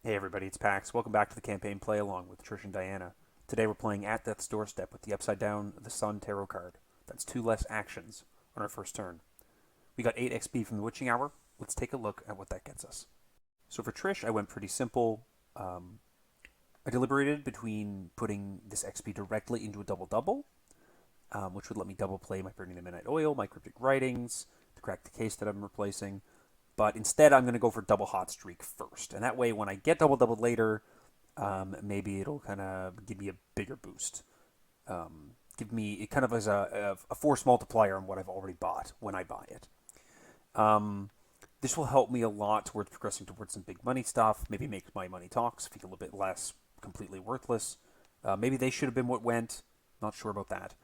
Hey everybody, it's Pax. Welcome back to the campaign play along with Trish and Diana. Today we're playing At Death's Doorstep with the Upside Down the Sun tarot card. That's 2 less actions on our first turn. We got 8 XP from the Witching Hour. Let's take a look at what that gets us. So for Trish, I went pretty simple. I deliberated between putting this XP directly into a double-double, which would let me double play my Burning the Midnight Oil, my Cryptic Writings, to crack the case that I'm replacing. But instead, I'm going to go for double hot streak first. And that way, when I get double later, maybe it'll kind of give me a bigger boost. Give me it kind of as a force multiplier on what I've already bought when I buy it. This will help me a lot towards progressing towards some big money stuff. Maybe make my money talks feel a little bit less completely worthless. Maybe they should have been what went. Not sure about that.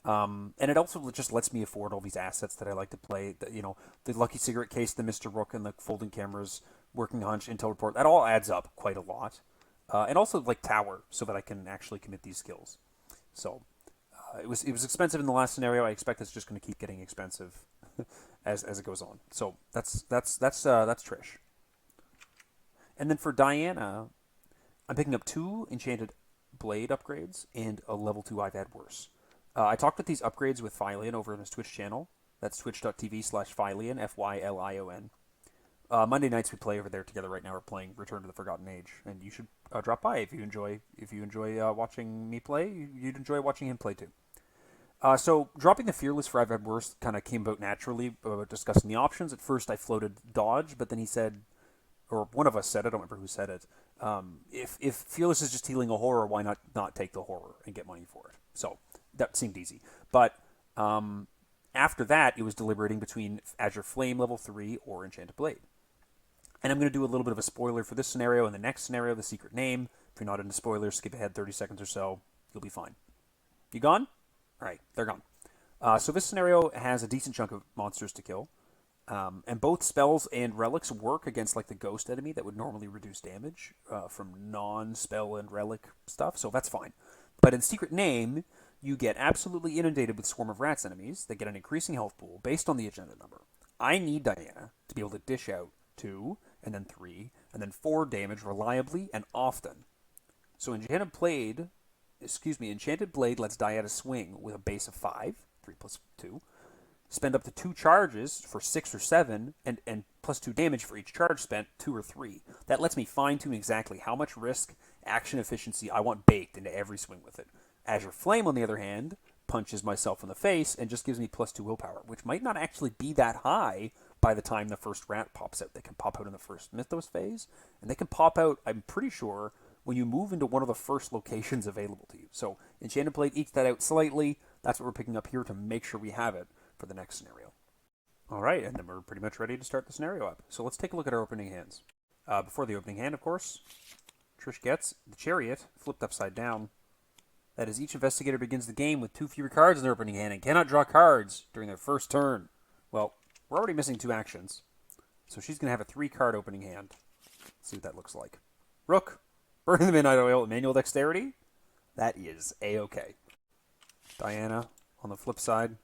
And it also just lets me afford all these assets that I like to play. The Lucky Cigarette Case, the Mr. Rook, and the folding cameras, Working Hunch, Intel Report. That all adds up quite a lot. And also like Tower, so that I can actually commit these skills. So it was expensive in the last scenario. I expect it's just going to keep getting expensive as it goes on. So that's Trish. And then for Diana, I'm picking up 2 Enchanted Blade upgrades and a level 2 I've had worse. I talked with these upgrades with Phylion over on his Twitch channel. That's twitch.tv/Phylion, F-Y-L-I-O-N. Monday nights we play over there together. Right now we're playing Return to the Forgotten Age, and you should drop by if you enjoy watching me play. You'd enjoy watching him play too. So dropping the Fearless for I've had worse kind of came about naturally discussing the options. At first I floated Dodge, but then he said, or one of us said, I don't remember who said it, if Fearless is just healing a horror, why not take the horror and get money for it? So that seemed easy. But after that, it was deliberating between Azure Flame level 3 or Enchanted Blade. And I'm going to do a little bit of a spoiler for this scenario and the next scenario, the secret name. If you're not into spoilers, skip ahead 30 seconds or so. You'll be fine. You gone? All right, they're gone. So this scenario has a decent chunk of monsters to kill. And both spells and relics work against like the ghost enemy that would normally reduce damage from non-spell and relic stuff, so that's fine. But in Secret Name, you get absolutely inundated with Swarm of Rats enemies that get an increasing health pool based on the agenda number. I need Diana to be able to dish out 2, and then 3, and then 4 damage reliably and often. So Enchanted Blade lets Diana swing with a base of 5, 3 plus 2, spend up to 2 charges for 6 or 7, and plus 2 damage for each charge spent, 2 or 3. That lets me fine-tune exactly how much risk, action efficiency I want baked into every swing with it. Azure Flame, on the other hand, punches myself in the face and just gives me plus 2 willpower, which might not actually be that high by the time the first rat pops out. They can pop out in the first Mythos phase, and they can pop out, I'm pretty sure, when you move into one of the first locations available to you. So Enchanted Blade ekes that out slightly. That's what we're picking up here to make sure we have it for the next scenario. All right, and then we're pretty much ready to start the scenario up. So let's take a look at our opening hands. Before the opening hand, of course, Trish gets the Chariot flipped upside down. That is, each investigator begins the game with 2 fewer cards in their opening hand and cannot draw cards during their first turn. Well, we're already missing 2 actions, so she's going to have a 3-card opening hand. Let's see what that looks like. Rook, Burning the Midnight Oil, Manual Dexterity. That is A-okay. Diana, on the flip side,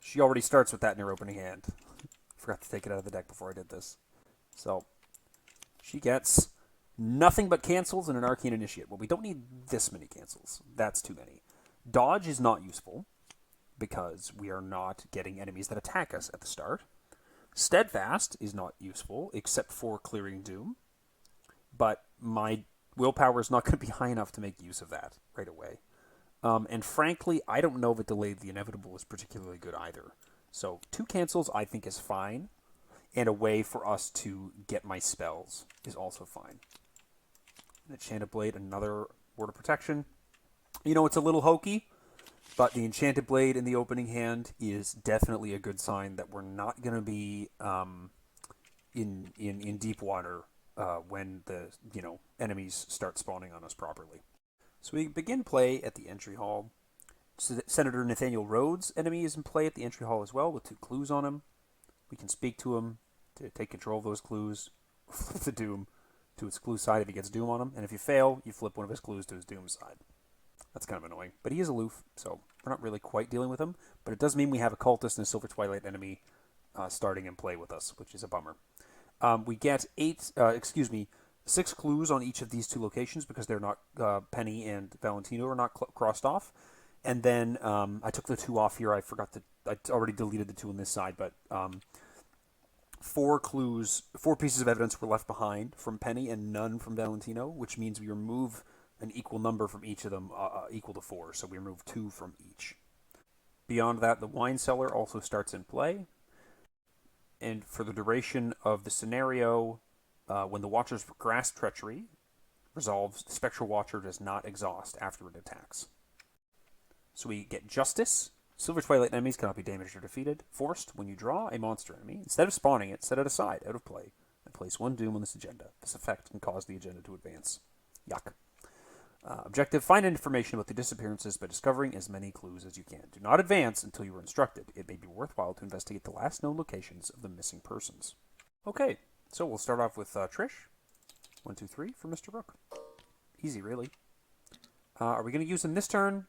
she already starts with that in her opening hand. Forgot to take it out of the deck before I did this. So, she gets nothing but cancels and an Arcane Initiate. Well, we don't need this many cancels. That's too many. Dodge is not useful because we are not getting enemies that attack us at the start. Steadfast is not useful except for clearing Doom. But my willpower is not going to be high enough to make use of that right away. And frankly, I don't know that Delayed the Inevitable is particularly good either. So 2 cancels I think is fine. And a way for us to get my spells is also fine. Enchanted Blade, another Word of Protection. You know, it's a little hokey, but the Enchanted Blade in the opening hand is definitely a good sign that we're not going to be in deep water when the enemies start spawning on us properly. So we begin play at the entry hall. Senator Nathaniel Rhodes' enemy is in play at the entry hall as well with 2 clues on him. We can speak to him to take control of those clues, flip the Doom to its clue side if he gets Doom on him, and if you fail, you flip one of his clues to his Doom side. That's kind of annoying, but he is aloof, so we're not really quite dealing with him, but it does mean we have a Cultist and a Silver Twilight enemy starting in play with us, which is a bummer. We get 6 clues on each of these 2 locations because they're not Penny and Valentino are not crossed off. And then I took the 2 off here. I forgot to. I already deleted the 2 on this side, but 4 clues, 4 pieces of evidence were left behind from Penny and none from Valentino, which means we remove an equal number from each of them, equal to 4. So we remove 2 from each. Beyond that, the wine cellar also starts in play. And for the duration of the scenario, when the Watcher's grasp treachery resolves, the Spectral Watcher does not exhaust after it attacks. So we get Justice. Silver Twilight enemies cannot be damaged or defeated. Forced, when you draw a monster enemy, instead of spawning it, set it aside, out of play, and place 1 Doom on this agenda. This effect can cause the agenda to advance. Yuck. Objective, find information about the disappearances by discovering as many clues as you can. Do not advance until you are instructed. It may be worthwhile to investigate the last known locations of the missing persons. Okay, so we'll start off with Trish. 1, 2, 3 for Mr. Rook. Easy, really. Are we going to use him this turn?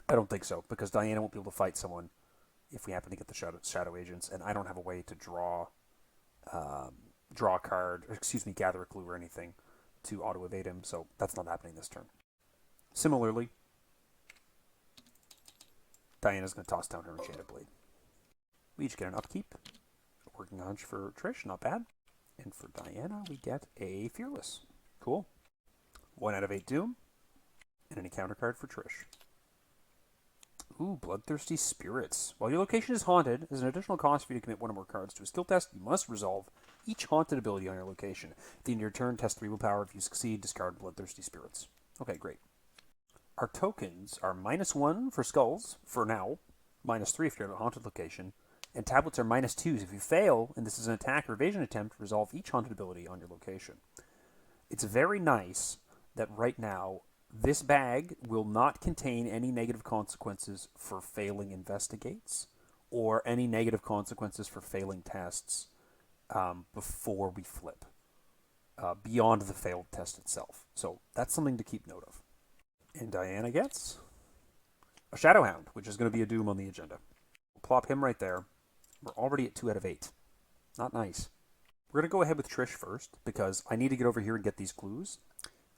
I don't think so, because Diana won't be able to fight someone if we happen to get the Shadow Agents, and I don't have a way to draw a card, or gather a clue or anything to auto-evade him, so that's not happening this turn. Similarly, Diana's going to toss down her Enchanted Blade. We each get an upkeep. A working hunch for Trish, not bad. And for Diana, we get a Fearless. Cool. 1 out of 8 Doom. And any counter card for Trish. Ooh, Bloodthirsty Spirits. While your location is haunted, as an additional cost for you to commit 1 or more cards to a skill test, you must resolve each haunted ability on your location. At the end of your turn, test 3 willpower. If you succeed, discard Bloodthirsty Spirits. Okay, great. Our tokens are -1 for skulls, for now, -3 if you're at a haunted location, and tablets are -2s. If you fail, and this is an attack or evasion attempt, resolve each haunted ability on your location. It's very nice that right now, this bag will not contain any negative consequences for failing investigates, or any negative consequences for failing tests before we flip, beyond the failed test itself. So that's something to keep note of. And Diana gets a Shadowhound, which is going to be a Doom on the agenda. We'll plop him right there. We're already at 2 out of 8. Not nice. We're going to go ahead with Trish first, because I need to get over here and get these clues.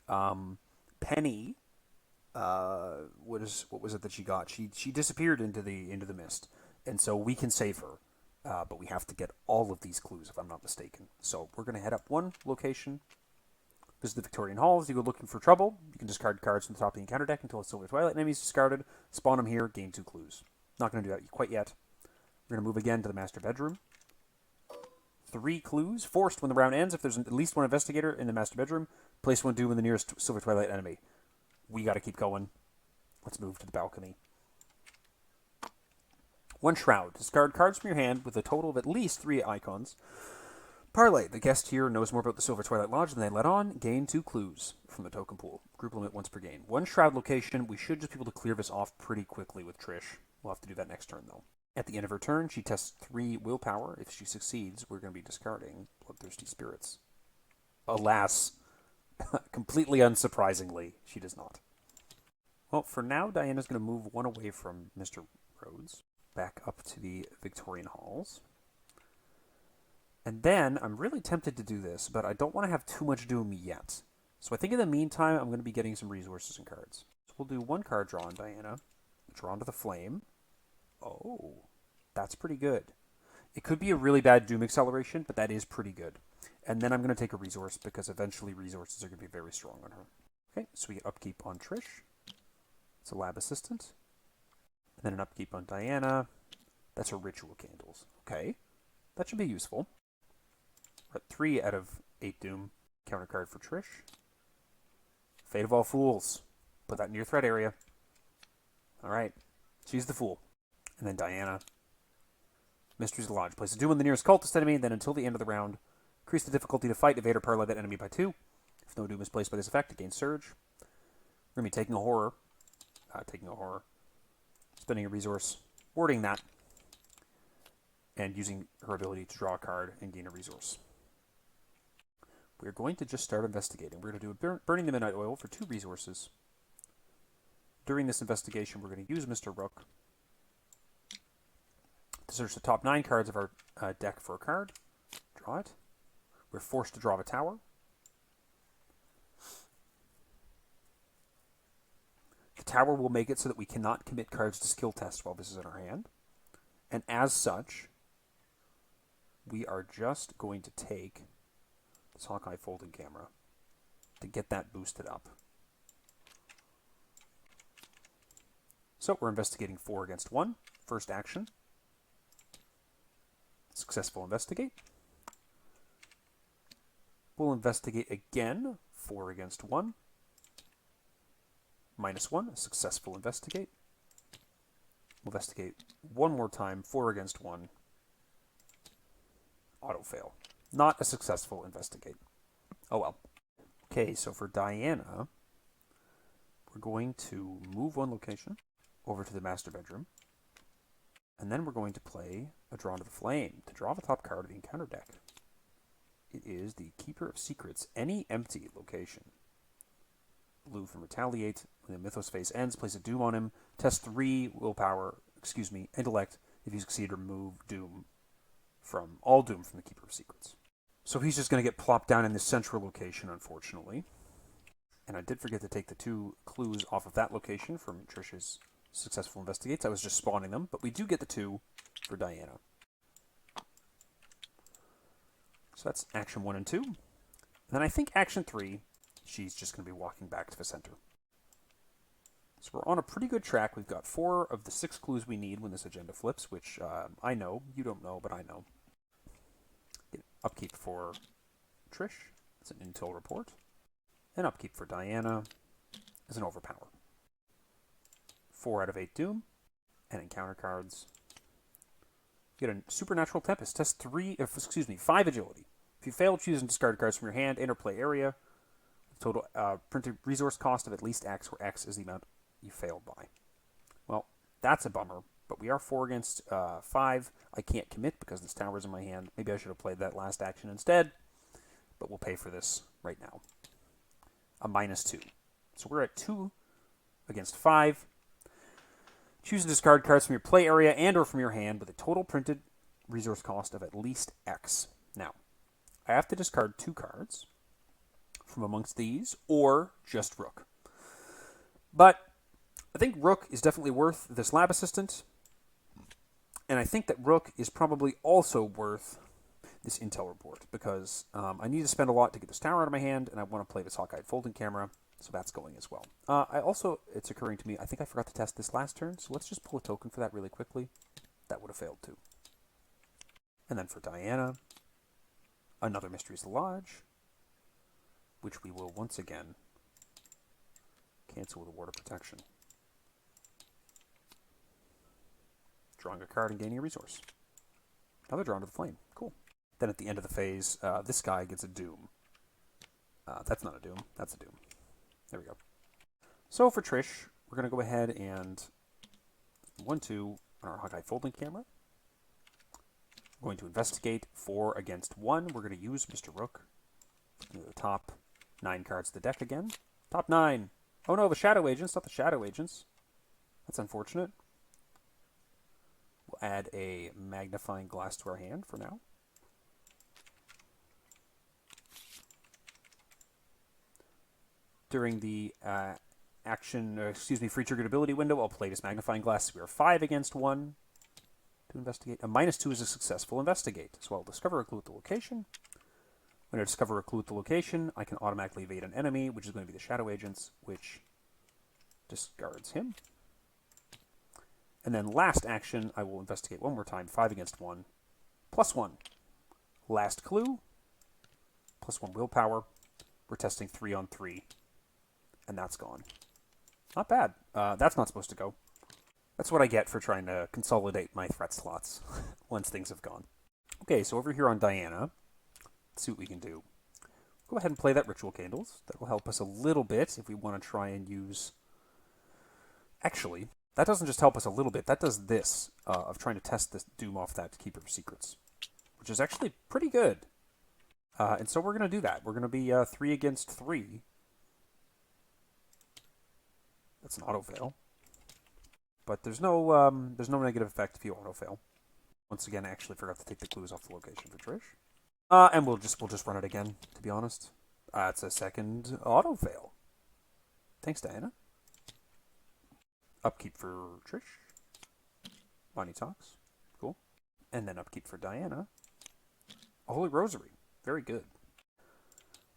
Penny, what was it that she got? She disappeared into the mist, and so we can save her, but we have to get all of these clues, if I'm not mistaken. So we're going to head up 1 location. Visit the Victorian Halls. You go looking for trouble. You can discard cards from the top of the encounter deck until a Silver Twilight enemy is discarded. Spawn them here, gain 2 clues. Not going to do that quite yet. We're going to move again to the master bedroom. 3 clues. Forced when the round ends. If there's at least 1 investigator in the master bedroom, place 1 Doom in the nearest Silver Twilight enemy. We got to keep going. Let's move to the balcony. 1 Shroud. Discard cards from your hand with a total of at least 3 icons. Parlay. The guest here knows more about the Silver Twilight Lodge than they let on. Gain 2 clues from the token pool. Group limit once per game. 1 Shroud location. We should just be able to clear this off pretty quickly with Trish. We'll have to do that next turn, though. At the end of her turn, she tests 3 willpower. If she succeeds, we're going to be discarding Bloodthirsty Spirits. Alas, completely unsurprisingly, she does not. Well, for now, Diana's going to move 1 away from Mr. Rhodes, back up to the Victorian Halls. And then, I'm really tempted to do this, but I don't want to have too much Doom yet. So I think in the meantime, I'm going to be getting some resources and cards. So we'll do 1 card draw on Diana. Drawn to the Flame. Oh, that's pretty good. It could be a really bad Doom acceleration, but that is pretty good. And then I'm going to take a resource, because eventually resources are going to be very strong on her. Okay, so we get upkeep on Trish. It's a lab assistant. And then an upkeep on Diana. That's her ritual candles. Okay, that should be useful. We're at 3 out of 8 Doom. Counter card for Trish. Fate of All Fools. Put that in your threat area. Alright, she's the fool. And then Diana. Mysteries of the Lodge. Place a Doom on the nearest cultist enemy, and then until the end of the round, increase the difficulty to fight, evade, or parlay that enemy by 2. If no Doom is placed by this effect, it gains Surge. We're going to be taking a horror. Spending a resource. Warding that. And using her ability to draw a card and gain a resource. We're going to just start investigating. We're going to do a Burning the Midnight Oil for 2 resources. During this investigation, we're going to use Mr. Rook to search the top 9 cards of our deck for a card. Draw it. We're forced to draw a tower. tower will make it so that we cannot commit cards to skill test while this is in our hand. And as such, we are just going to take this Hawkeye folding camera to get that boosted up. So we're investigating 4 against 1. First action. Successful investigate. We'll investigate again. 4 against 1. -1. A successful investigate. We'll investigate one more time. 4 against 1. Auto fail. Not a successful investigate. Oh well. Okay, so for Diana, we're going to move 1 location over to the master bedroom. And then we're going to play a Drawn to the Flame to draw the top card of the encounter deck. It is the Keeper of Secrets. Any empty location. Blue from Retaliate. When the Mythos phase ends, place a Doom on him. Test 3 willpower, intellect. If you succeed, remove all Doom from the Keeper of Secrets. So he's just going to get plopped down in this central location, unfortunately. And I did forget to take the 2 clues off of that location from Trish's successful investigates. I was just spawning them, but we do get the 2 for Diana. So that's action 1 and 2. And then I think action 3, she's just going to be walking back to the center. So we're on a pretty good track. We've got 4 of the 6 clues we need when this agenda flips, which I know. You don't know, but I know. Upkeep for Trish. It's an intel report. And upkeep for Diana is an overpower. 4 out of 8 Doom. And encounter cards. You get a Supernatural Tempest. Test 5 agility. If you fail, choose and discard cards from your hand. Enter play area. Total printed resource cost of at least X, where X is the amount you failed by. Well, that's a bummer. But we are 4 against 5. I can't commit because this tower's in my hand. Maybe I should have played that last action instead. But we'll pay for this right now. A -2. So we're at 2 against 5. Choose and discard cards from your play area and or from your hand with a total printed resource cost of at least X. Now, I have to discard 2 cards from amongst these, or just Rook. But I think Rook is definitely worth this Lab Assistant, and I think that Rook is probably also worth this Intel Report, because I need to spend a lot to get this tower out of my hand, and I want to play this Hawkeye folding camera, so that's going as well. It's occurring to me, I think I forgot to test this last turn, so let's just pull a token for that really quickly. That would have failed too. And then for Diana, another Mysteries Lodge, which we will once again cancel with a Ward of Protection. Drawing a card and gaining a resource. Another Drawn to the Flame. Cool. Then at the end of the phase, this guy gets a Doom. That's not a Doom. That's a Doom. There we go. So for Trish, we're going to go ahead and 1-2 on our Hawkeye folding camera. We're going to investigate 4 against 1. We're going to use Mr. Rook. The top 9 cards of the deck again. Top 9. Oh no, the Shadow Agents, not the Shadow Agents. That's unfortunate. We'll add a magnifying glass to our hand for now. During the free triggered ability window, I'll play this magnifying glass. We are 5 against 1 to investigate. A -2 is a successful investigate. So I'll discover a clue at the location. When I discover a clue at the location, I can automatically evade an enemy, which is going to be the Shadow Agents, which discards him. And then last action, I will investigate one more time. 5 against 1. +1. Last clue. +1 willpower. We're testing 3 on 3. And that's gone. Not bad. That's not supposed to go. That's what I get for trying to consolidate my threat slots once things have gone. Okay, so over here on Diana, let's see what we can do. Go ahead and play that Ritual Candles. That will help us a little bit if we want to try and use... Actually, that doesn't just help us a little bit. That does this, of trying to test this Doom off that Keeper of Secrets, which is actually pretty good. And so we're going to do that. We're going to be 3 against 3. That's an auto-fail. But there's no negative effect if you auto-fail. Once again, I actually forgot to take the clues off the location for Trish. And we'll just run it again, to be honest. It's a second auto-fail. Thanks, Diana. Upkeep for Trish. Bonnie Talks. Cool. And then upkeep for Diana. A Holy Rosary. Very good.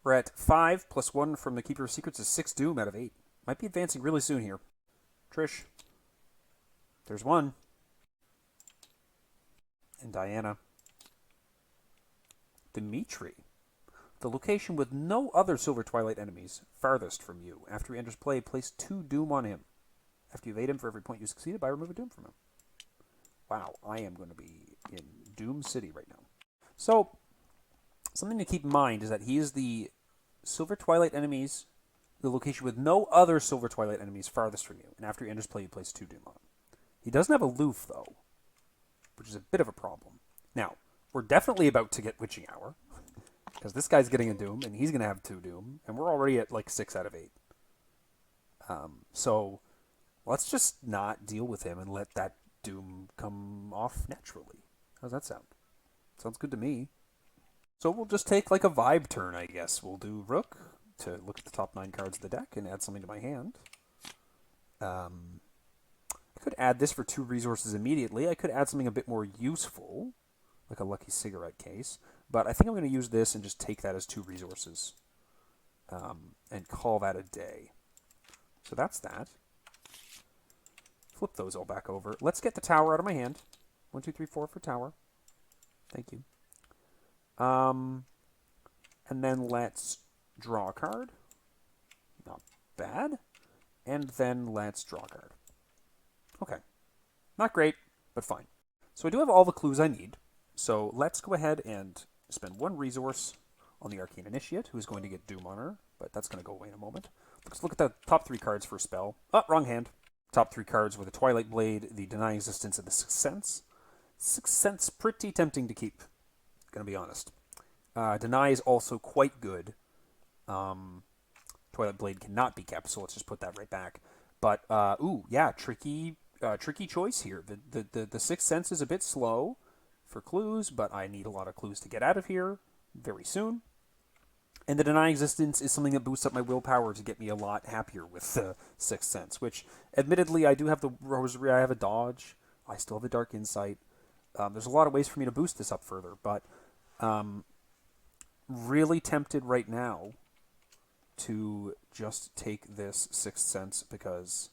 We're at 5 plus 1 from the Keeper of Secrets is 6 Doom out of 8. Might be advancing really soon here. Trish. There's 1. And Diana. Dimitri. The location with no other Silver Twilight enemies farthest from you. After he enters play, place 2 Doom on him. After you evade him for every point you succeeded by, remove a Doom from him. Wow, I am going to be in Doom City right now. So, something to keep in mind is that he is the Silver Twilight enemies, the location with no other Silver Twilight enemies farthest from you. And after he enters play, you place 2 Doom on him. He doesn't have aloof, though, which is a bit of a problem. Now, we're definitely about to get Witching Hour, because this guy's getting a Doom, and he's going to have 2 Doom, and we're already at like 6 out of 8. So, let's just not deal with him and let that Doom come off naturally. How's that sound? Sounds good to me. So we'll just take like a vibe turn, I guess. We'll do Rook to look at the top 9 cards of the deck and add something to my hand. I could add this for 2 resources immediately. I could add something a bit more useful, like a Lucky Cigarette case. But I think I'm going to use this and just take that as 2 resources and call that a day. So that's that. Flip those all back over. Let's get the tower out of my hand. 1, 2, 3, 4 for tower. Thank you. And then let's draw a card. Not bad. And then let's draw a card. Okay. Not great, but fine. So I do have all the clues I need. So let's go ahead and spend 1 resource on the Arcane Initiate, who's going to get Doom on her, but that's going to go away in a moment. Let's look at the top 3 cards for a spell. Oh, wrong hand. Top 3 cards were the Twilight Blade, the Deny Existence, and the Sixth Sense. Sixth Sense, pretty tempting to keep. Gonna be honest. Deny is also quite good. Twilight Blade cannot be kept, so let's just put that right back. But ooh, yeah, tricky choice here. The Sixth Sense is a bit slow for clues, but I need a lot of clues to get out of here very soon. And the Deny Existence is something that boosts up my willpower to get me a lot happier with the Sixth Sense, which, admittedly, I do have the Rosary, I have a Dodge, I still have the Dark Insight. There's a lot of ways for me to boost this up further, but really tempted right now to just take this Sixth Sense because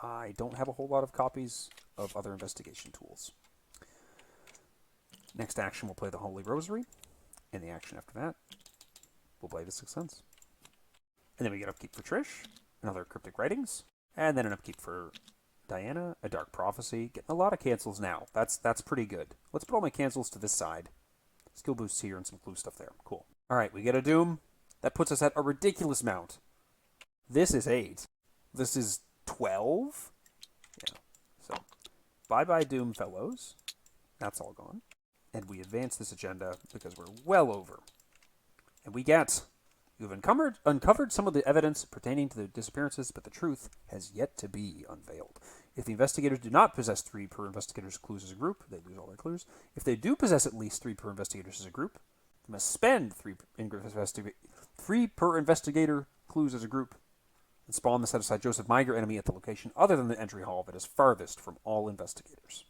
I don't have a whole lot of copies of other investigation tools. Next action, we'll play the Holy Rosary, and the action after that, we'll play the Sixth Sense. And then we get upkeep for Trish, another Cryptic Writings, and then an upkeep for Diana, a Dark Prophecy. Getting a lot of cancels now. That's pretty good. Let's put all my cancels to this side. Skill boosts here and some clue stuff there. Cool. Alright, we get a Doom. That puts us at a ridiculous amount. This is 8. This is 12? Yeah. So, bye-bye Doom, fellows. That's all gone. And we advance this agenda because we're well over. And we get... You've uncovered some of the evidence pertaining to the disappearances, but the truth has yet to be unveiled. If the investigators do not possess 3 per investigator's clues as a group, they lose all their clues. If they do possess at least 3 per investigators as a group, they must spend 3 per investigator clues as a group and spawn the set-aside Joseph Miger enemy at the location other than the entry hall that is farthest from all investigators.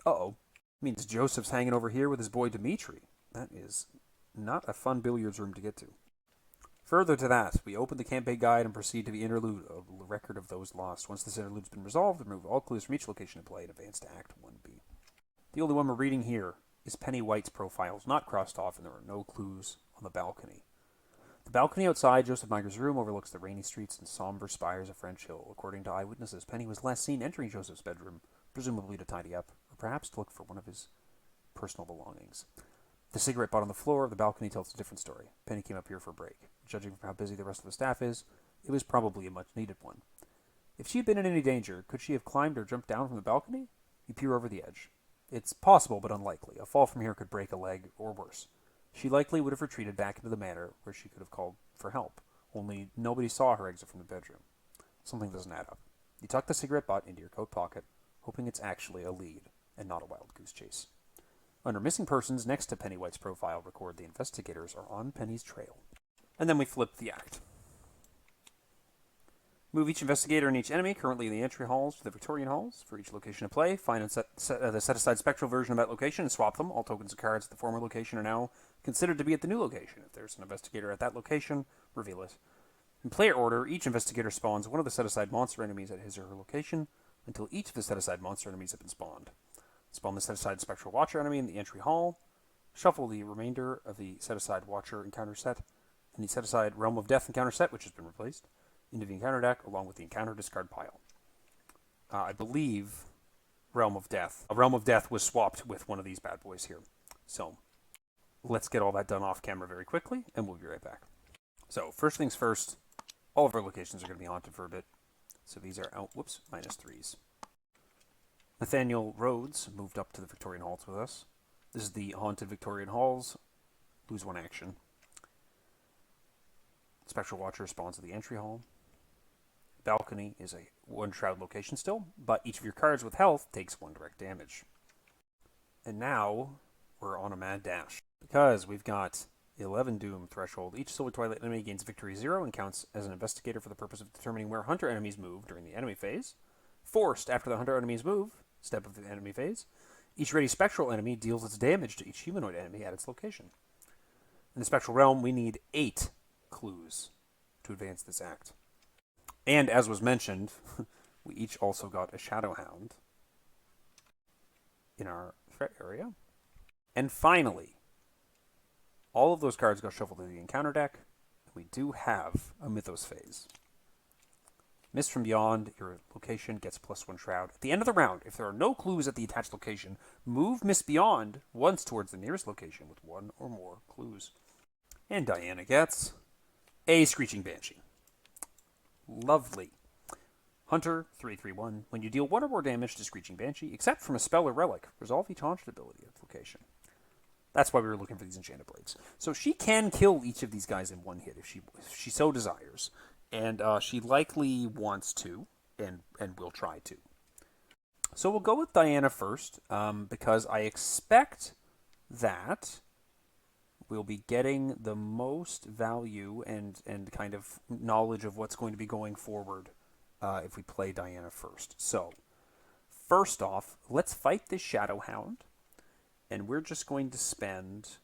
Uh-oh. Means Joseph's hanging over here with his boy Dimitri. That is not a fun billiards room to get to. Further to that, we open the campaign guide and proceed to the interlude, a record of those lost. Once this interlude has been resolved, remove all clues from each location in play and advance to Act 1B. The only one we're reading here is Penny White's profiles, not crossed off, and there are no clues on the balcony. The balcony outside Joseph Miger's room overlooks the rainy streets and somber spires of French Hill. According to eyewitnesses, Penny was last seen entering Joseph's bedroom, presumably to tidy up, or perhaps to look for one of his personal belongings. The cigarette butt on the floor of the balcony tells a different story. Penny came up here for a break. Judging from how busy the rest of the staff is, it was probably a much-needed one. If she had been in any danger, could she have climbed or jumped down from the balcony? You peer over the edge. It's possible, but unlikely. A fall from here could break a leg, or worse. She likely would have retreated back into the manor, where she could have called for help. Only nobody saw her exit from the bedroom. Something doesn't add up. You tuck the cigarette butt into your coat pocket, hoping it's actually a lead, and not a wild goose chase. Under Missing Persons, next to Penny White's profile, record the investigators are on Penny's trail. And then we flip the act. Move each investigator and each enemy currently in the entry halls to the Victorian Halls for each location of play. Find and the set-aside Spectral version of that location and swap them. All tokens and cards at the former location are now considered to be at the new location. If there's an investigator at that location, reveal it. In player order, each investigator spawns one of the set-aside monster enemies at his or her location until each of the set-aside monster enemies have been spawned. Spawn the set-aside Spectral Watcher enemy in the entry hall. Shuffle the remainder of the set-aside Watcher encounter set and the set-aside Realm of Death encounter set, which has been replaced, into the encounter deck along with the encounter discard pile. I believe Realm of Death was swapped with one of these bad boys here. So let's get all that done off camera very quickly, and we'll be right back. So first things first, all of our locations are going to be haunted for a bit. So these are out, -3s. Nathaniel Rhodes moved up to the Victorian Halls with us. This is the haunted Victorian Halls. Lose 1 action. Spectral Watcher spawns at the entry hall. Balcony is a 1 shroud location still, but each of your cards with health takes 1 direct damage. And now we're on a mad dash because we've got 11 Doom threshold. Each Silver Twilight enemy gains victory 0 and counts as an investigator for the purpose of determining where hunter enemies move during the enemy phase. Forced after the hunter enemies move, step of the enemy phase. Each ready Spectral enemy deals its damage to each humanoid enemy at its location. In the Spectral realm, we need 8 clues to advance this act. And as was mentioned, we each also got a Shadowhound in our threat area. And finally, all of those cards got shuffled to the encounter deck. We do have a Mythos phase. Mist from Beyond, your location gets +1 shroud. At the end of the round, if there are no clues at the attached location, move Mist Beyond once towards the nearest location with 1 or more clues. And Diana gets a Screeching Banshee. Lovely. Hunter, 3/3/1. When you deal 1 or more damage to Screeching Banshee, except from a spell or relic, resolve each haunted ability at the location. That's why we were looking for these enchanted blades. So she can kill each of these guys in 1 hit if she so desires. And she likely wants to, and will try to. So we'll go with Diana first, because I expect that we'll be getting the most value and kind of knowledge of what's going to be going forward if we play Diana first. So, first off, let's fight this Shadowhound, and we're just going to spend...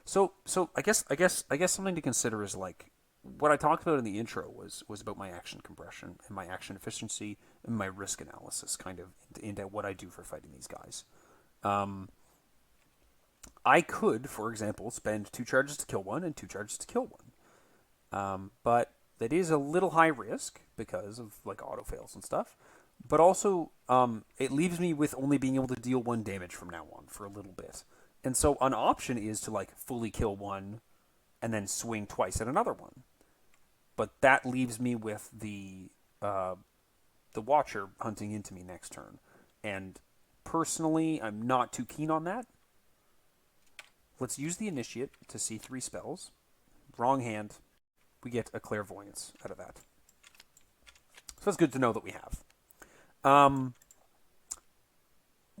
So I guess something to consider is like what I talked about in the intro was about my action compression and my action efficiency and my risk analysis, kind of into what I do for fighting these guys. I could, for example, spend 2 charges to kill 1 and 2 charges to kill 1, but that is a little high risk because of like auto fails and stuff. But also, it leaves me with only being able to deal 1 damage from now on for a little bit. And so an option is to like fully kill 1 and then swing twice at another one. But that leaves me with the Watcher hunting into me next turn. And personally, I'm not too keen on that. Let's use the Initiate to see 3 spells. Wrong hand. We get a Clairvoyance out of that. So that's good to know that we have.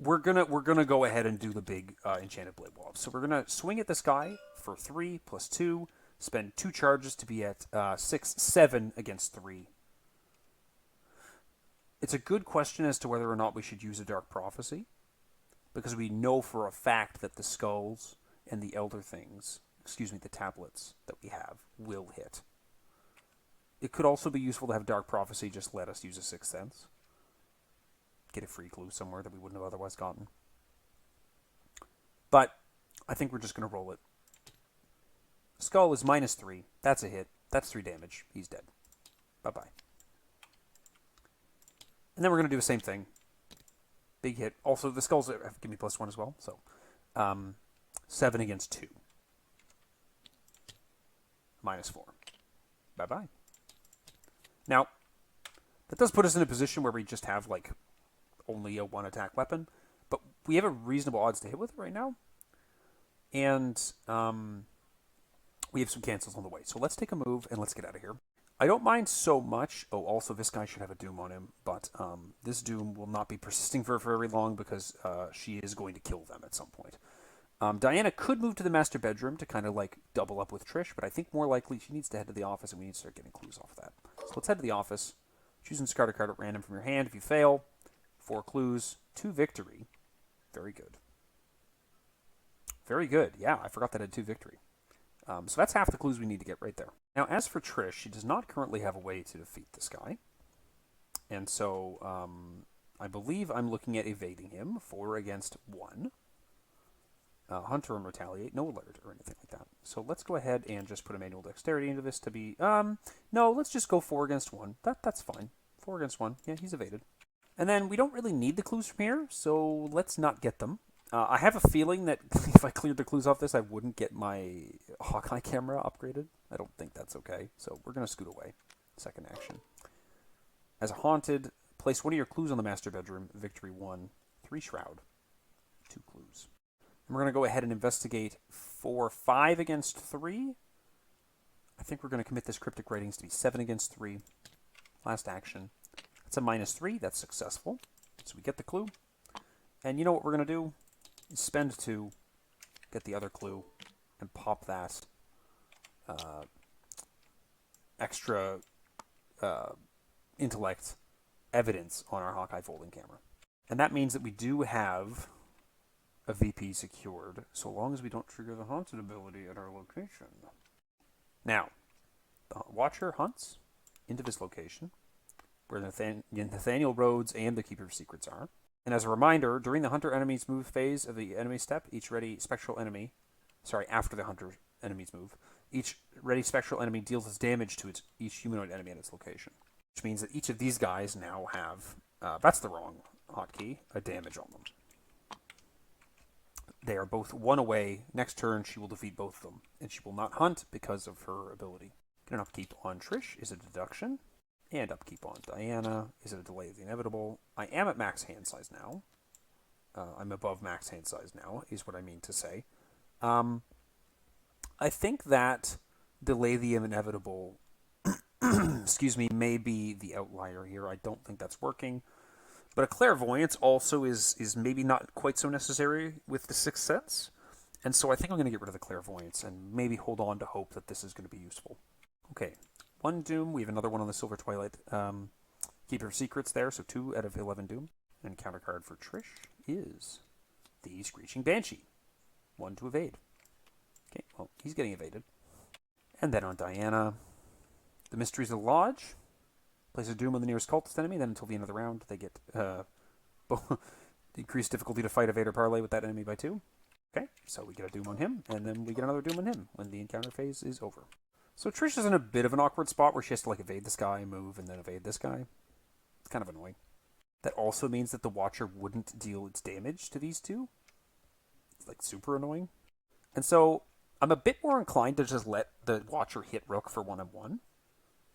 We're gonna go ahead and do the big Enchanted Blade Wall. So we're gonna swing at this guy for 3 + 2. Spend 2 charges to be at 6, 7 against 3. It's a good question as to whether or not we should use a Dark Prophecy, because we know for a fact that the skulls and the Elder Things, the tablets that we have, will hit. It could also be useful to have Dark Prophecy just let us use a Sixth Sense. Get a free clue somewhere that we wouldn't have otherwise gotten. But I think we're just going to roll it. Skull is -3. That's a hit. That's 3 damage. He's dead. Bye-bye. And then we're going to do the same thing. Big hit. Also, the skulls give me +1 as well. So, 7 against 2. -4. Bye-bye. Now, that does put us in a position where we just have, like, only a 1 attack weapon, but we have a reasonable odds to hit with it right now, and we have some cancels on the way. So let's take a move and let's get out of here. I don't mind so much. Oh, also this guy should have a Doom on him, but this Doom will not be persisting for very long because she is going to kill them at some point. Diana could move to the master bedroom to kind of like double up with Trish, but I think more likely she needs to head to the office, and we need to start getting clues off of that. So let's head to the office. Choose and discard a card at random from your hand. If you fail, 4 clues, 2 victory. Very good. Very good. Yeah, I forgot that I had 2 victory. So that's half the clues we need to get right there. Now, as for Trish, she does not currently have a way to defeat this guy. And so I believe I'm looking at evading him. 4 against 1. Hunter and retaliate, no alert or anything like that. So let's go ahead and just put a manual dexterity into this to be... no, let's just go 4 against 1. That's fine. 4 against 1. Yeah, he's evaded. And then we don't really need the clues from here, so let's not get them. I have a feeling that if I cleared the clues off this, I wouldn't get my Hawkeye camera upgraded. I don't think that's okay, so we're going to scoot away. Second action. As a haunted, place one of your clues on the master bedroom. Victory 1. 3 shroud. 2 clues. And we're going to go ahead and investigate 4, 5 against 3. I think we're going to commit this cryptic ratings to be 7 against 3. Last action. That's a -3. That's successful. So we get the clue. And you know what we're going to do? Spend 2, get the other clue, and pop that extra intellect evidence on our Hawkeye folding camera. And that means that we do have a VP secured, so long as we don't trigger the haunted ability at our location. Now, the Watcher hunts into this location, where Nathaniel Rhodes and the Keeper of Secrets are. And as a reminder, during the Hunter enemy's move phase of the enemy step, each ready Spectral enemy, after the Hunter enemy's move, each ready Spectral enemy deals its damage to each humanoid enemy at its location. Which means that each of these guys now have, that's the wrong hotkey, a damage on them. They are both 1 away. Next turn, she will defeat both of them. And she will not hunt because of her ability. Get an upkeep on Trish is a deduction. And upkeep on Diana is it a delay of the inevitable. I am at max hand size now. I'm above max hand size now, is what I mean to say. I think that delay the inevitable, excuse me, may be the outlier here. I don't think that's working. But a clairvoyance also is maybe not quite so necessary with the Sixth Sense. And so I think I'm going to get rid of the clairvoyance and maybe hold on to hope that this is going to be useful. Okay, 1 Doom. We have another one on the Silver Twilight Keeper of Secrets there, so 2 out of 11 Doom. And counter card for Trish is the Screeching Banshee. 1 to evade. Okay, well, he's getting evaded. And then on Diana, the Mysteries of the Lodge. Place a Doom on the nearest cultist enemy, then until the end of the round, they get increased difficulty to fight, evade, or parlay with that enemy by 2. Okay, so we get a Doom on him, and then we get another Doom on him when the encounter phase is over. So Trish is in a bit of an awkward spot where she has to like evade this guy, move, and then evade this guy. It's kind of annoying. That also means that the Watcher wouldn't deal its damage to these two. It's like super annoying. And so I'm a bit more inclined to just let the Watcher hit Rook for 1-on-1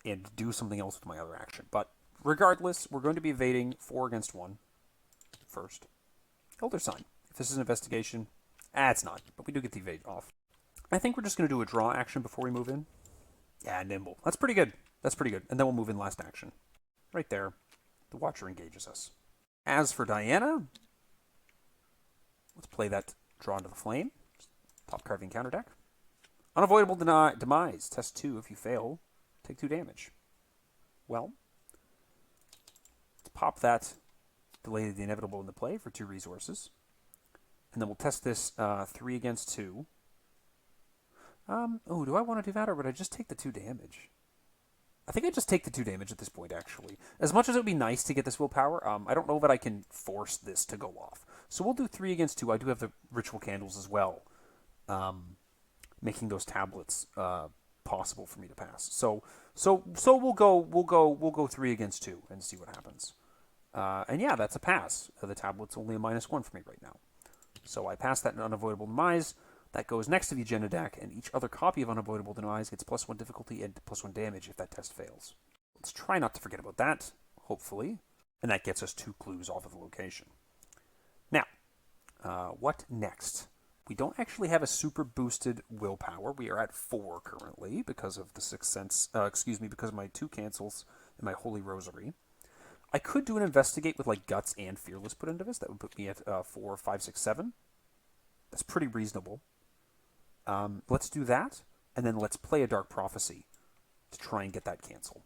and do something else with my other action. But regardless, we're going to be evading 4 against 1 first. Elder Sign. If this is an investigation, it's not, but we do get the evade off. I think we're just going to do a draw action before we move in. Yeah, nimble. That's pretty good. That's pretty good. And then we'll move in last action. Right there. The Watcher engages us. As for Diana, let's play that Draw into the Flame. Top carving counter deck. Unavoidable Demise. Test 2. If you fail, take 2 damage. Well, let's pop that Delay the Inevitable into play for 2 resources. And then we'll test this 3 against 2. Do I want to do that, or would I just take the 2 damage? I think I just take the 2 damage at this point, actually. As much as it would be nice to get this willpower, I don't know that I can force this to go off. So we'll do 3 against 2. I do have the Ritual Candles as well, making those tablets possible for me to pass. So we'll go 3 against 2 and see what happens. And yeah, that's a pass. The tablet's only a -1 for me right now. So I pass that in Unavoidable Demise. That goes next to the agenda deck, and each other copy of Unavoidable Demise gets +1 difficulty and +1 damage if that test fails. Let's try not to forget about that, hopefully. And that gets us 2 clues off of the location. Now, what next? We don't actually have a super boosted willpower. We are at 4 currently because of the Sixth Sense, because of my 2 cancels and my Holy Rosary. I could do an investigate with like Guts and Fearless put into this. That would put me at 4, 5, 6, 7. That's pretty reasonable. Let's do that, and then let's play a Dark Prophecy to try and get that cancel.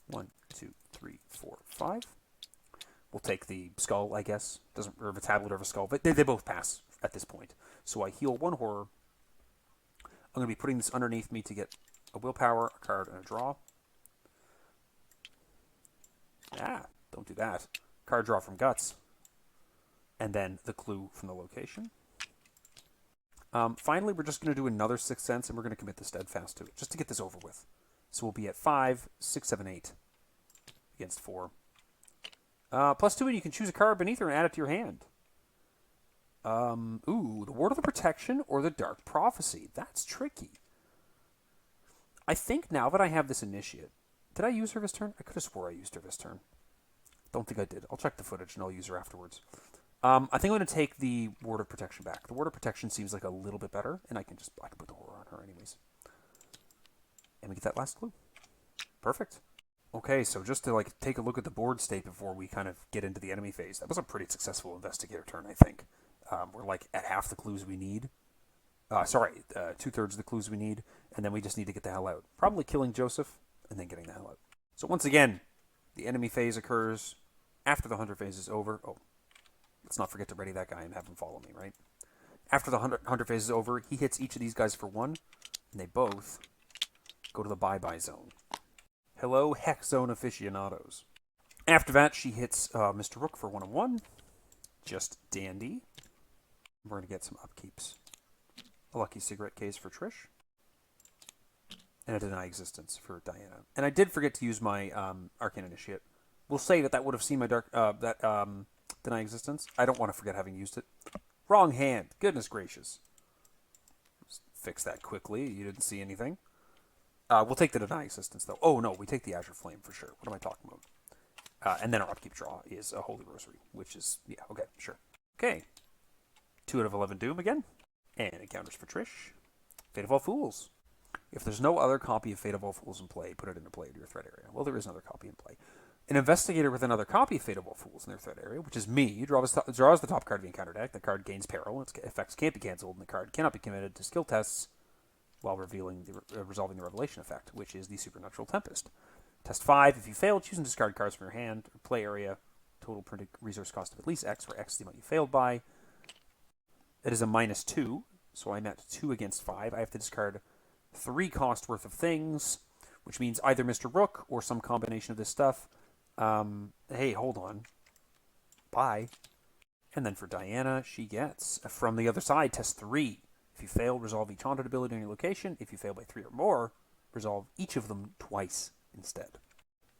1, 2, 3, 4, 5. We'll take the skull, I guess. Doesn't, or the tablet or the skull, but they both pass at this point. So I heal 1 horror. I'm going to be putting this underneath me to get a willpower, a card, and a draw. Ah, don't do that. Card draw from Guts. And then the clue from the location. Finally, we're just going to do another Sixth Sense, and we're going to commit the Steadfast to it, just to get this over with. So we'll be at 5, 6, 7, 8 against 4. +2, and you can choose a card beneath her and add it to your hand. Ooh, the Ward of the Protection or the Dark Prophecy. That's tricky. I think now that I have this Initiate, did I use her this turn? I could have swore I used her this turn. Don't think I did. I'll check the footage and I'll use her afterwards. I think I'm going to take the Ward of Protection back. The Ward of Protection seems like a little bit better, and I can put the horror on her anyways. And we get that last clue. Perfect. Okay, so just to take a look at the board state before we kind of get into the enemy phase, that was a pretty successful investigator turn, I think. We're at half the clues we need. 2/3 of the clues we need, and then we just need to get the hell out. Probably killing Joseph, and then getting the hell out. So once again, the enemy phase occurs after the hunter phase is over. Oh, let's not forget to ready that guy and have him follow me, right? After the hunter phase is over, he hits each of these guys for 1, and they both go to the bye-bye zone. Hello, Hex Zone aficionados. After that, she hits Mr. Rook for 1 and 1. Just dandy. We're going to get some upkeeps. A lucky cigarette case for Trish. And a deny existence for Diana. And I did forget to use my Arcane Initiate. We'll say that would have seen my deny existence. I don't want to forget having used it. Wrong hand. Goodness gracious. Just fix that quickly. You didn't see anything. We'll take the deny existence, though. Oh, no, we take the Azure Flame for sure. What am I talking about? And then our upkeep draw is a Holy Rosary, which is, yeah, okay, sure. Okay. 2 out of 11 Doom again. And encounters for Trish. Fate of All Fools. If there's no other copy of Fate of All Fools in play, put it into play to your threat area. Well, there is another copy in play. An investigator with another copy of Fate of All Fools in their threat area, which is me, draws the top card of the encounter deck. The card gains peril, its effects can't be cancelled, and the card cannot be committed to skill tests while resolving the revelation effect, which is the Supernatural Tempest. Test 5, if you fail, choose and discard cards from your hand, or play area, total printed resource cost of at least X, where X is the amount you failed by. It is a -2, so I'm at 2 against 5. I have to discard 3 cost worth of things, which means either Mr. Rook or some combination of this stuff. Hey, hold on. Bye. And then for Diana, she gets, from the other side, test 3. If you fail, resolve each haunted ability on your location. If you fail by 3 or more, resolve each of them twice instead.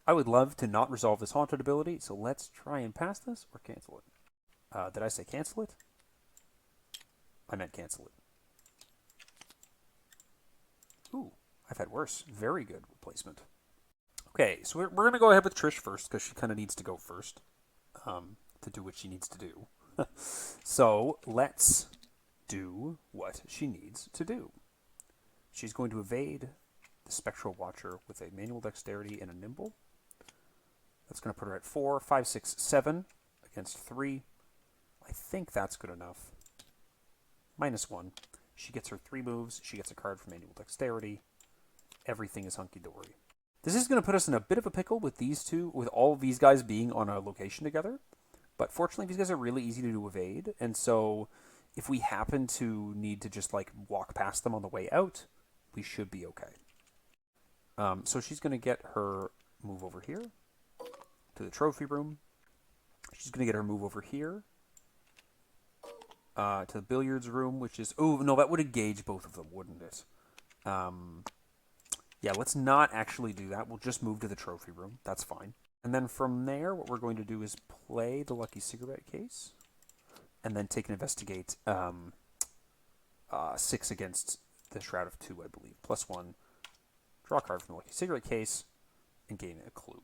I would love to not resolve this haunted ability, so let's try and pass this or cancel it. Did I say cancel it? I meant cancel it. Ooh, I've had worse. Very good replacement. Okay, so we're going to go ahead with Trish first, because she kind of needs to go first to do what she needs to do. So let's do what she needs to do. She's going to evade the Spectral Watcher with a manual dexterity and a nimble. That's going to put her at 4, 5, 6, 7 against 3. I think that's good enough. -1. She gets her 3 moves. She gets a card from manual dexterity. Everything is hunky-dory. This is going to put us in a bit of a pickle with these two, with all of these guys being on a location together. But fortunately, these guys are really easy to evade, and so if we happen to need to just walk past them on the way out, we should be okay. So she's going to get her move over here to the trophy room. She's going to get her move over here to the billiards room, which is... Oh, no, that would engage both of them, wouldn't it? Yeah, let's not actually do that. We'll just move to the trophy room. That's fine. And then from there, what we're going to do is play the lucky cigarette case. And then take and investigate 6 against the Shroud of 2, I believe. +1. Draw a card from the lucky cigarette case. And gain a clue.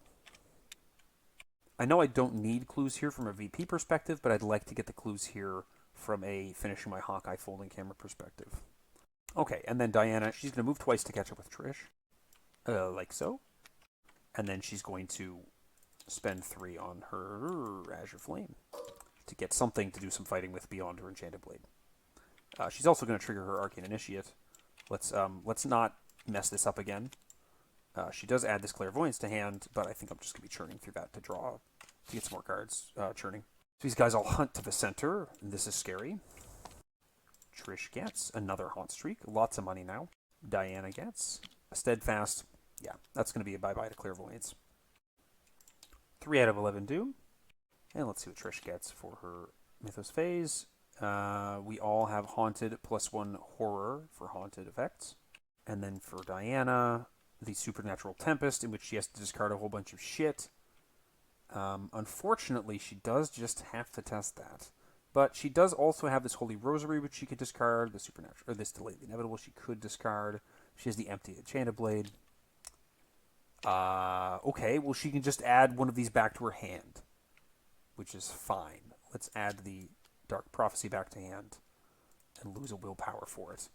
I know I don't need clues here from a VP perspective, but I'd like to get the clues here from a finishing my Hawkeye folding camera perspective. Okay, and then Diana, she's going to move twice to catch up with Trish. Like so. And then she's going to spend 3 on her Azure Flame. to get something to do some fighting with beyond her Enchanted Blade. She's also going to trigger her Arcane Initiate. Let's not mess this up again. She does add this Clairvoyance to hand, but I think I'm just going to be churning through that to get some more cards. Churning. So these guys all hunt to the center, and this is scary. Trish gets another Haunt Streak. Lots of money now. Diana gets a Steadfast. Yeah, that's going to be a bye-bye to Clairvoyance. 3 out of 11 Doom. And let's see what Trish gets for her Mythos phase. We all have Haunted +1 Horror for Haunted effects. And then for Diana, the Supernatural Tempest, in which she has to discard a whole bunch of shit. Unfortunately, she does just have to test that. But she does also have this Holy Rosary, which she could discard. The Supernatural, or this Delay the Inevitable, she could discard. She has the Empty Enchanted Blade. Okay, well, she can just add one of these back to her hand, which is fine. Let's add the Dark Prophecy back to hand and lose a willpower for it.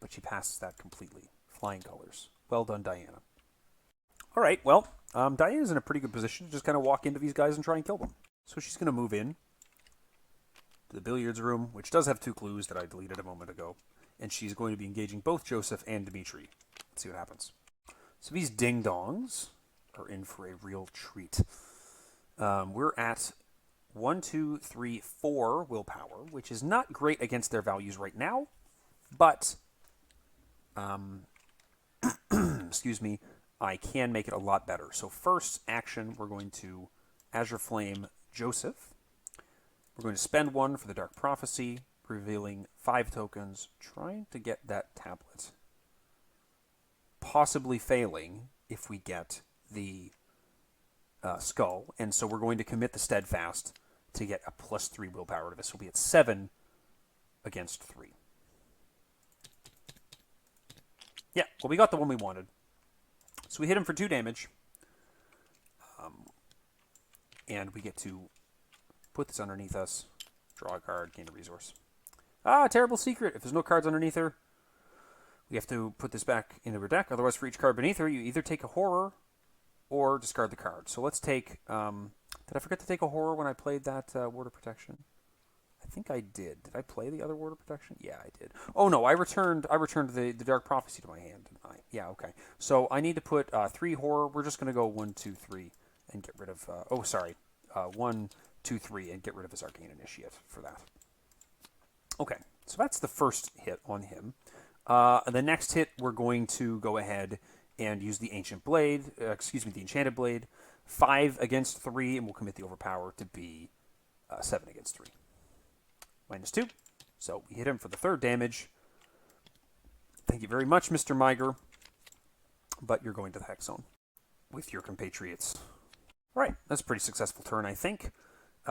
But she passes that completely. Flying colors. Well done, Diana. All right, well, Diana's in a pretty good position to just kind of walk into these guys and try and kill them. So she's going to move in to the billiards room, which does have 2 clues that I deleted a moment ago. And she's going to be engaging both Joseph and Dimitri. Let's see what happens. So these ding-dongs are in for a real treat. We're at 1, 2, 3, 4 willpower, which is not great against their values right now, but excuse me, I can make it a lot better. So first action, we're going to Azure Flame Joseph. We're going to spend 1 for the Dark Prophecy, revealing 5 tokens, trying to get that tablet. Possibly failing if we get the skull. And so we're going to commit the Steadfast to get a +3 willpower to this. We'll be at 7 against 3. Yeah, well, we got the one we wanted. So we hit him for 2 damage. And we get to put this underneath us, draw a card, gain a resource. Terrible secret. If there's no cards underneath her, we have to put this back into her deck. Otherwise, for each card beneath her, you either take a horror or discard the card. So let's take... did I forget to take a horror when I played that Ward of Protection? I think I did. Did I play the other Ward of Protection? Yeah, I did. Oh, no, I returned the Dark Prophecy to my hand, didn't I? Yeah, okay. So I need to put 3 horror. We're just going to go 1, 2, 3 and get rid of... 1, 2, 3 and get rid of his Arcane Initiate for that. Okay, so that's the first hit on him. The next hit, we're going to go ahead and use the Ancient Blade, the Enchanted Blade. 5 against 3, and we'll commit the Overpower to be 7 against 3. -2. So we hit him for the 3rd damage. Thank you very much, Mr. Miger. But you're going to the Hex Zone with your compatriots. All right, that's a pretty successful turn, I think.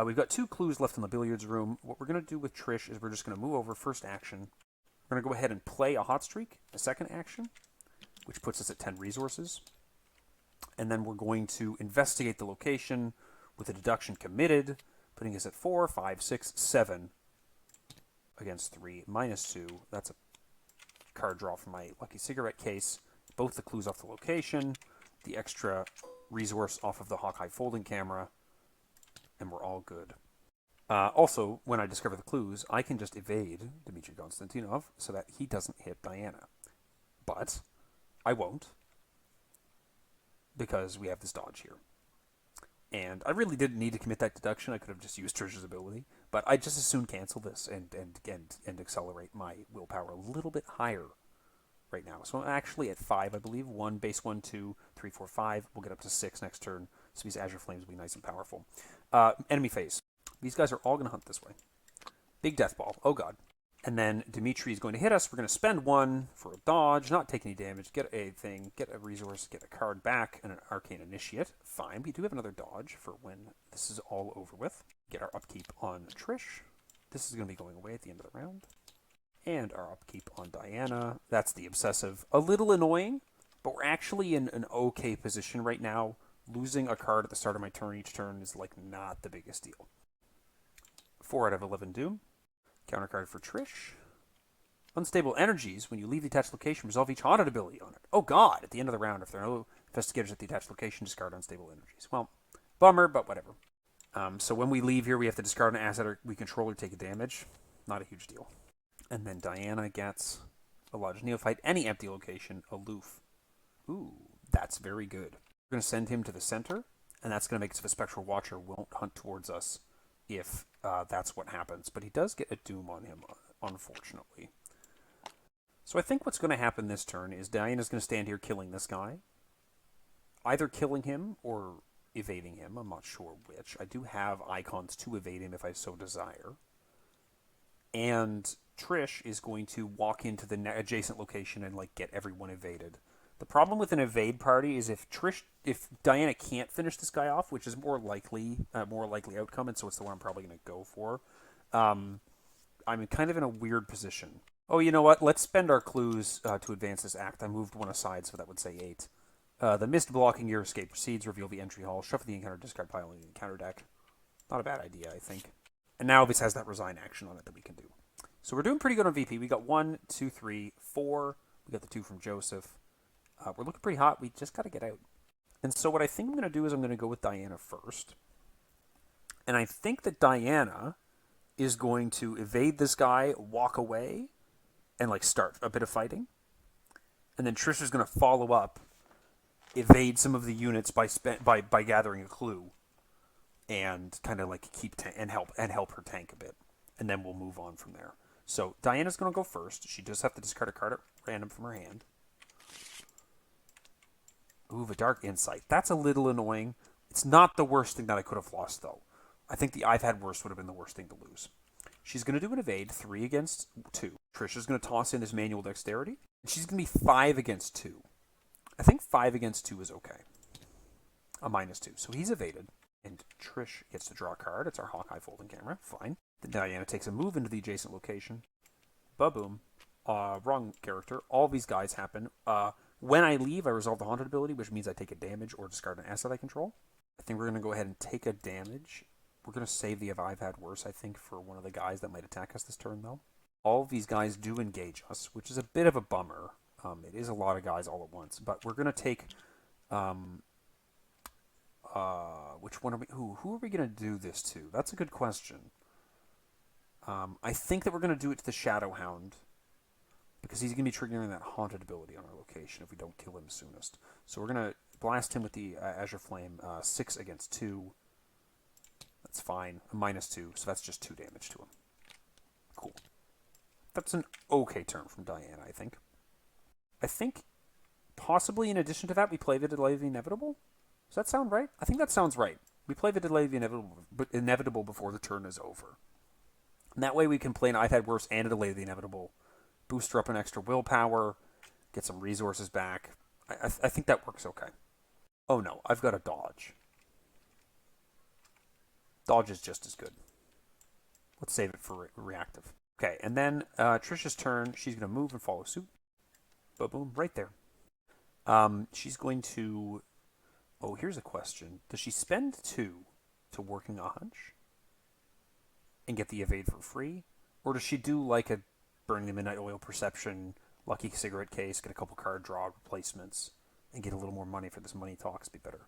We've got 2 clues left in the billiards room. What we're going to do with Trish is we're just going to move over first action. We're going to go ahead and play a Hot Streak, a second action, which puts us at 10 resources. And then we're going to investigate the location with a deduction committed, putting us at 4, 5, 6, 7 against 3, -2. That's a card draw from my Lucky Cigarette case. Both the clues off the location, the extra resource off of the Hawkeye folding camera, and we're all good. Also, when I discover the clues, I can just evade Dmitry Konstantinov so that he doesn't hit Diana. But I won't, because we have this dodge here. And I really didn't need to commit that deduction. I could have just used Trish's ability. But I just as soon cancel this and accelerate my willpower a little bit higher right now. So I'm actually at 5, I believe. 1, base 1, 2, 3, 4, 5. We'll get up to 6 next turn. So these Azure Flames will be nice and powerful. Enemy phase. These guys are all going to hunt this way. Big Death Ball. Oh, God. And then Dimitri is going to hit us. We're going to spend 1 for a dodge, not take any damage, get a thing, get a resource, get a card back, and an Arcane Initiate. Fine. We do have another dodge for when this is all over with. Get our upkeep on Trish. This is going to be going away at the end of the round. And our upkeep on Diana. That's the Obsessive. A little annoying, but we're actually in an okay position right now. Losing a card at the start of my turn each turn is like not the biggest deal. 4 out of 11 Doom. Counter card for Trish. Unstable Energies. When you leave the attached location, resolve each haunted ability on it. Oh, God. At the end of the round, if there are no investigators at the attached location, discard Unstable Energies. Well, bummer, but whatever. So when we leave here, we have to discard an asset we control or take a damage. Not a huge deal. And then Diana gets a Lodge Neophyte, any empty location, aloof. Ooh, that's very good. We're going to send him to the center, and that's going to make it so the Spectral Watcher won't hunt towards us if that's what happens. But he does get a Doom on him, unfortunately. So I think what's going to happen this turn is Diana's going to stand here killing this guy. Either killing him or evading him. I'm not sure which. I do have icons to evade him if I so desire. And Trish is going to walk into the adjacent location and like get everyone evaded. The problem with an evade party is if Diana can't finish this guy off, which is more likely outcome, and so it's the one I'm probably going to go for. I'm kind of in a weird position. Oh, you know what? Let's spend our clues to advance this act. I moved one aside, so that would say 8. The mist blocking your escape proceeds. Reveal the entry hall. Shuffle the encounter discard pile in the encounter deck. Not a bad idea, I think. And now this has that resign action on it that we can do. So we're doing pretty good on VP. We got 1, 2, 3, 4. We got the 2 from Joseph. We're looking pretty hot. We just got to get out. And so what I think I'm going to do is I'm going to go with Diana first. And I think that Diana is going to evade this guy, walk away, and like start a bit of fighting. And then Trish is going to follow up, evade some of the units by gathering a clue, and kind of like help her tank a bit. And then we'll move on from there. So Diana's going to go first. She does have to discard a card at random from her hand. Ooh, the Dark Insight. That's a little annoying. It's not the worst thing that I could have lost, though. I think the I've had worse would have been the worst thing to lose. She's going to do an evade, 3 against 2. Trisha's going to toss in this manual dexterity. And she's going to be 5 against 2. I think 5 against 2 is okay. A -2. So he's evaded. And Trish gets to draw a card. It's our Hawkeye folding camera. Fine. Then Diana takes a move into the adjacent location. Ba-boom. Wrong character. All these guys happen. When I leave, I resolve the Haunted ability, which means I take a damage or discard an asset I control. I think we're going to go ahead and take a damage. We're going to save the I've had worse, I think, for one of the guys that might attack us this turn, though. All of these guys do engage us, which is a bit of a bummer. It is a lot of guys all at once. But we're going to take... which one are we... Who are we going to do this to? That's a good question. I think that we're going to do it to the Shadowhound, because he's going to be triggering that Haunted ability on our location if we don't kill him soonest. So we're going to blast him with the Azure Flame, 6 against 2. That's fine. A -2, so that's just 2 damage to him. Cool. That's an okay turn from Diana, I think. I think, possibly in addition to that, we play the Delay of the Inevitable? Does that sound right? I think that sounds right. We play the Delay of the Inevitable before the turn is over. And that way we can play an I've had worse and a Delay of the Inevitable. Booster up an extra willpower, get some resources back. I think that works okay. Oh no, I've got a dodge. Dodge is just as good. Let's save it for reactive. Okay, and then Trisha's turn. She's going to move and follow suit. Boom, right there. She's going to... Oh, here's a question. Does she spend 2 to working a hunch and get the evade for free? Or does she do like a Burning the Midnight Oil Perception, Lucky Cigarette Case, get a couple card draw replacements, and get a little more money for this money talks be better?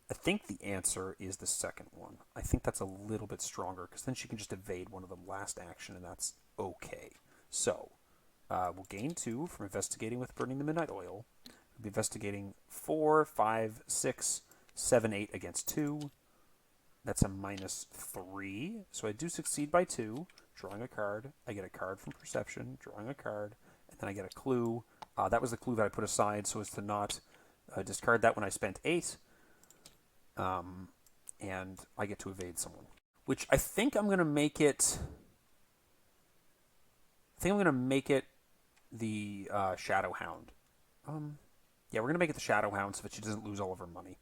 I think the answer is the second one. I think that's a little bit stronger, because then she can just evade one of them last action, and that's okay. So, we'll gain 2 from investigating with Burning the Midnight Oil. We'll be investigating 4, 5, 6, 7, 8 against 2. That's a -3. So I do succeed by 2. Drawing a card. I get a card from Perception. Drawing a card. And then I get a clue. That was the clue that I put aside so as to not discard that when I spent 8. And I get to evade someone. Which I think I'm going to make it... I think I'm going to make it the Shadowhound. Yeah, we're going to make it the Shadowhound so that she doesn't lose all of her money.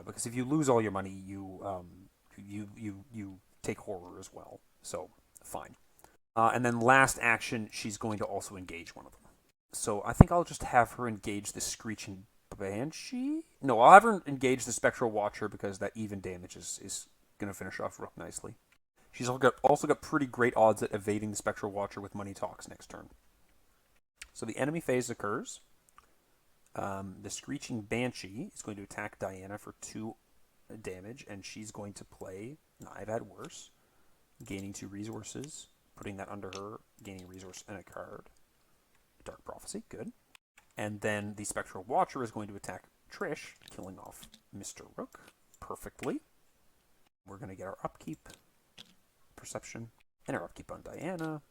Because if you lose all your money, you take horror as well. So, fine. And then last action, she's going to also engage one of them. So I think I'll just have her engage the Screeching Banshee? No, I'll have her engage the Spectral Watcher because that even damage is going to finish off real nicely. She's also got pretty great odds at evading the Spectral Watcher with Money Talks next turn. So the enemy phase occurs. The Screeching Banshee is going to attack Diana for 2 damage, and she's going to play I've had worse, gaining 2 resources, putting that under her, gaining a resource and a card. Dark Prophecy, good. And then the Spectral Watcher is going to attack Trish, killing off Mr. Rook perfectly. We're going to get our upkeep, Perception, and our upkeep on Diana.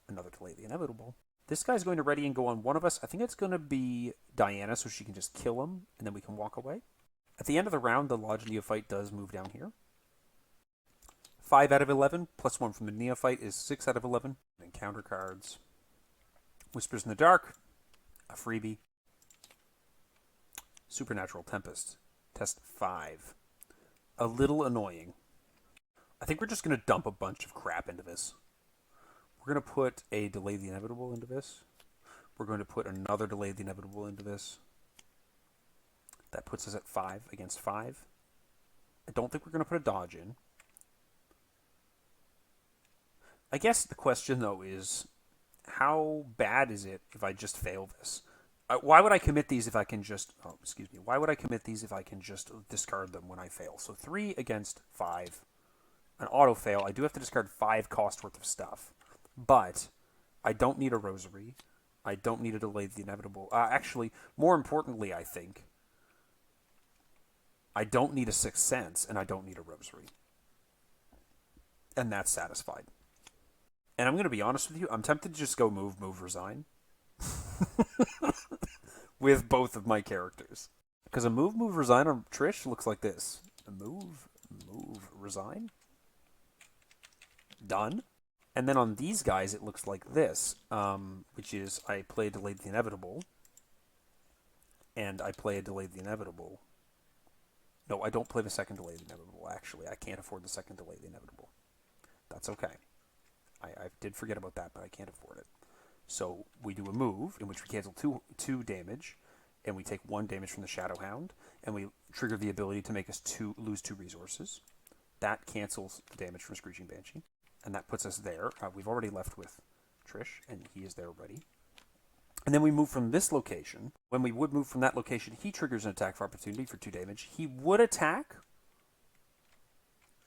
Another Delay the Inevitable. This guy's going to ready and go on one of us. I think it's going to be Diana, so she can just kill him, and then we can walk away. At the end of the round, the Lodge Neophyte does move down here. 5 out of 11, plus 1 from the Neophyte is 6 out of 11. Encounter cards. Whispers in the Dark, a freebie. Supernatural Tempest, test 5. A little annoying. I think we're just going to dump a bunch of crap into this. We're going to put a Delay the Inevitable into this. We're going to put another Delay the Inevitable into this. That puts us at 5 against 5. I don't think we're going to put a dodge in. I guess the question, though, is how bad is it if I just fail this? Why would I commit these if I can just... Oh, excuse me. Why would I commit these if I can just discard them when I fail? So 3 against 5. An auto fail. I do have to discard 5 cost worth of stuff. But I don't need a Rosary. I don't need to Delay the Inevitable. Actually, more importantly, I think, I don't need a Sixth Sense, and I don't need a Rosary. And that's satisfied. And I'm going to be honest with you, I'm tempted to just go move, resign. With both of my characters. Because a move, resign on Trish looks like this. A move, resign. Done. And then on these guys, it looks like this. Which is, I play Delay the Inevitable. And I play a Delay the Inevitable. No, I don't play the second Delay the Inevitable, actually. I can't afford the second Delay the Inevitable. That's okay. I did forget about that, but I can't afford it. So we do a move in which we cancel 2 damage, and we take 1 damage from the Shadowhound, and we trigger the ability to make us lose 2 resources. That cancels the damage from Screeching Banshee, and that puts us there. We've already left with Trish, and he is there ready. And then we move from this location. When we would move from that location, he triggers an attack for opportunity for 2 damage. He would attack,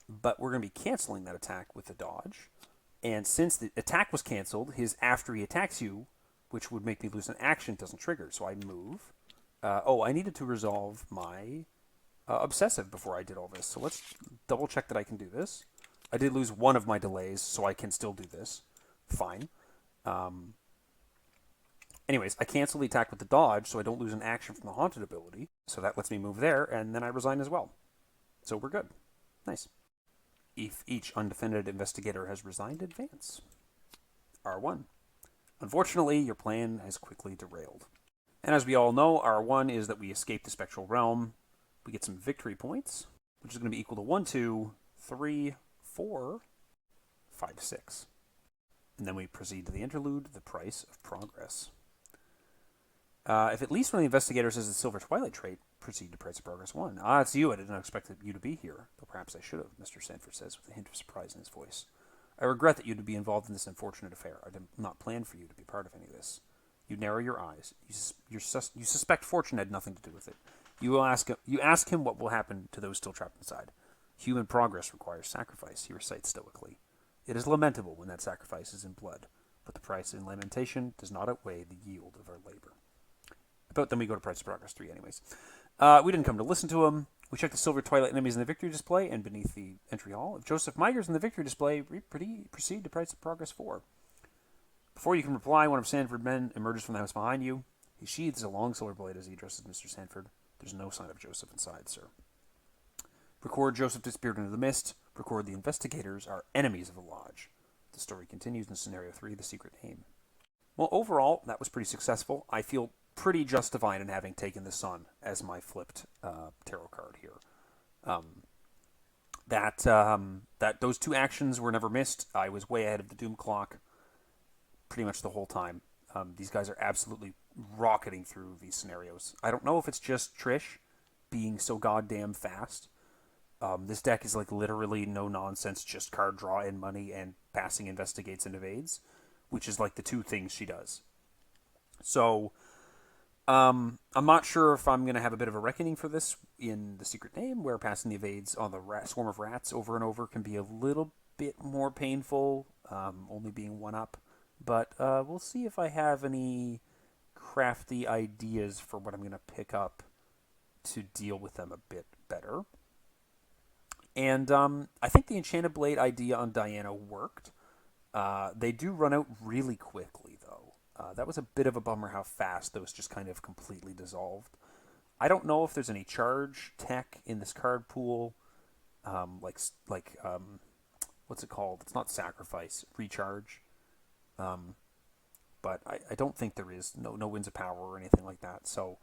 but we're going to be canceling that attack with a dodge. And since the attack was canceled, his after he attacks you, which would make me lose an action, doesn't trigger. So I move. I needed to resolve my Obsessive before I did all this. So let's double check that I can do this. I did lose 1 of my delays, so I can still do this. Fine. Anyways, I cancel the attack with the dodge, so I don't lose an action from the Haunted ability. So that lets me move there, and then I resign as well. So we're good. Nice. If each undefended investigator has resigned, advance. R1. Unfortunately, your plan has quickly derailed. And as we all know, R1 is that we escape the Spectral Realm. We get some victory points, which is going to be equal to 1, 2, 3, 4, 5, 6. And then we proceed to the interlude, the price of progress. If at least one of the investigators has the Silver Twilight trait, proceed to Price of Progress 1. It's you. I did not expect you to be here, though perhaps I should have, Mr. Sanford says with a hint of surprise in his voice. I regret that you to be involved in this unfortunate affair. I did not plan for you to be part of any of this. You narrow your eyes. You suspect fortune had nothing to do with it. You ask him what will happen to those still trapped inside. Human progress requires sacrifice, he recites stoically. It is lamentable when that sacrifice is in blood, but the price in lamentation does not outweigh the yield of our labor. But then we go to Price of Progress 3 anyways. We didn't come to listen to him. We checked the Silver Twilight enemies in the victory display and beneath the entry hall. If Joseph Meiger's in the victory display, proceed to Price of Progress 4. Before you can reply, one of Sanford's men emerges from the house behind you. He sheathes a long silver blade as he addresses Mr. Sanford. There's no sign of Joseph inside, sir. Record Joseph disappeared into the mist. Record the investigators are enemies of the lodge. The story continues in Scenario 3, The Secret Name. Well, overall, that was pretty successful. I feel pretty justified in having taken the Sun as my flipped tarot card here. That those 2 actions were never missed. I was way ahead of the Doom Clock pretty much the whole time. These guys are absolutely rocketing through these scenarios. I don't know if it's just Trish being so goddamn fast. This deck is like literally no nonsense, just card draw and money and passing investigates and evades, which is like the 2 things she does. So I'm not sure if I'm going to have a bit of a reckoning for this in the secret name, where passing the evades on the swarm of rats over and over can be a little bit more painful, only being one up. But we'll see if I have any crafty ideas for what I'm going to pick up to deal with them a bit better. And I think the Enchanted Blade idea on Diana worked. They do run out really quickly, though. That was a bit of a bummer how fast those just kind of completely dissolved. I don't know if there's any charge tech in this card pool, like what's it called? It's not sacrifice, recharge. Um, but I don't think there is no winds of power or anything like that. So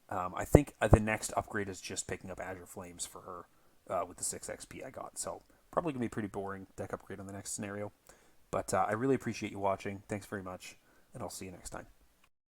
I think the next upgrade is just picking up Azure Flames for her with the 6 XP I got. So probably gonna be pretty boring deck upgrade on the next scenario. But I really appreciate you watching. Thanks very much, and I'll see you next time.